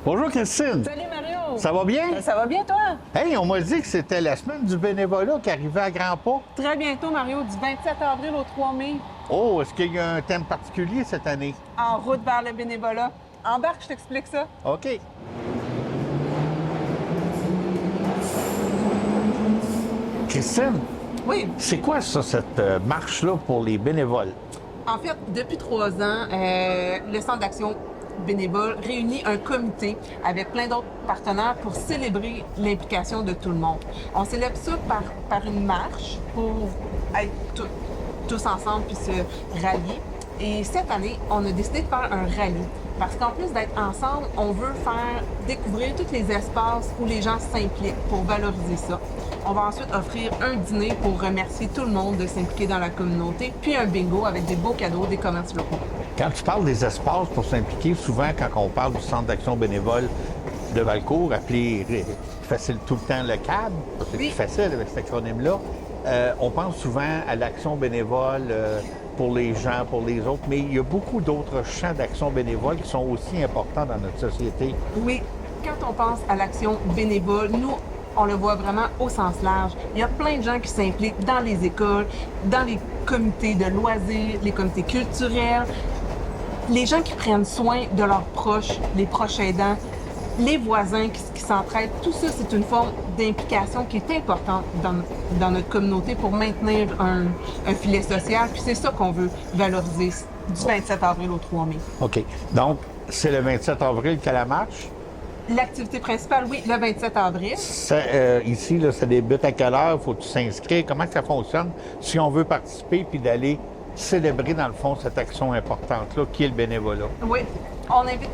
Bonjour Christine. Salut Mario! Ça va bien? Ça va bien toi? Hey, on m'a dit que c'était la semaine du bénévolat qui arrivait à grands pas. Très bientôt Mario, du 27 avril au 3 mai, Oh, est-ce qu'il y a un thème particulier cette année? en route vers le bénévolat. Embarque, je t'explique ça. OK. Christine, Oui, c'est quoi ça, cette marche-là pour les bénévoles? en fait, depuis 3 ans, le Centre d'action bénévole réunit un comité avec plein d'autres partenaires pour célébrer l'implication de tout le monde. On célèbre ça par une marche pour être tous ensemble puis se rallier. Et cette année, on a décidé de faire un rallye. Parce qu'en plus d'être ensemble, on veut faire découvrir tous les espaces où les gens s'impliquent pour valoriser ça. On va ensuite offrir un dîner pour remercier tout le monde de s'impliquer dans la communauté, puis un bingo avec des beaux cadeaux des commerces locaux. Quand tu parles des espaces pour s'impliquer, souvent quand on parle du Centre d'action bénévole de Valcourt, appelé facile tout le temps le CAB, c'est Oui. plus facile avec cet acronyme-là, on pense souvent à l'action bénévole pour les gens, pour les autres, mais il y a beaucoup d'autres champs d'action bénévole qui sont aussi importants dans notre société. Oui, quand on pense à l'action bénévole, nous, on le voit vraiment au sens large. Il y a plein de gens qui s'impliquent dans les écoles, dans les comités de loisirs, les comités culturels, les gens qui prennent soin de leurs proches, les proches aidants, les voisins qui s'entraident. Tout ça, c'est une forme d'implication qui est importante dans notre communauté pour maintenir un filet social. Puis c'est ça qu'on veut valoriser du 27 avril au 3 mai. OK. Donc, c'est le 27 avril qu'à la marche. L'activité principale, oui, le 27 avril. Ici, là, ça débute à quelle heure? Faut-tu s'inscrire? Comment ça fonctionne si on veut participer puis d'aller célébrer, dans le fond, cette action importante-là, qui est le bénévolat? Oui, on invite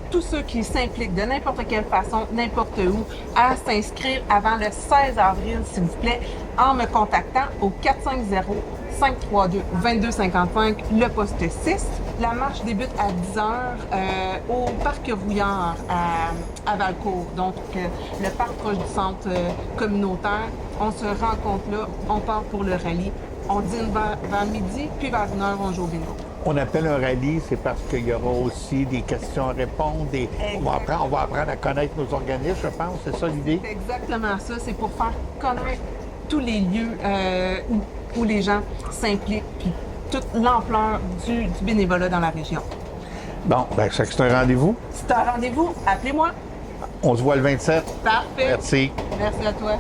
tous ceux qui s'impliquent de n'importe quelle façon, n'importe où, à s'inscrire avant le 16 avril, s'il vous plaît, en me contactant au 450-532-2255, le poste 6. La marche débute à 10 h au parc Rouillard à Valcourt, donc le parc proche du centre communautaire. On se rencontre là, on part pour le rallye. On dîne vers midi, puis vers 1 h, on joue au bingo. On appelle un rallye, c'est parce qu'il y aura aussi des questions à répondre. On va apprendre à connaître nos organismes, je pense. C'est ça l'idée? C'est exactement ça. C'est pour faire connaître tous les lieux où les gens s'impliquent, puis toute l'ampleur du bénévolat dans la région. Bon, ben c'est un rendez-vous. Si tu as un rendez-vous, appelez-moi. On se voit le 27. Parfait. Merci. Merci à toi.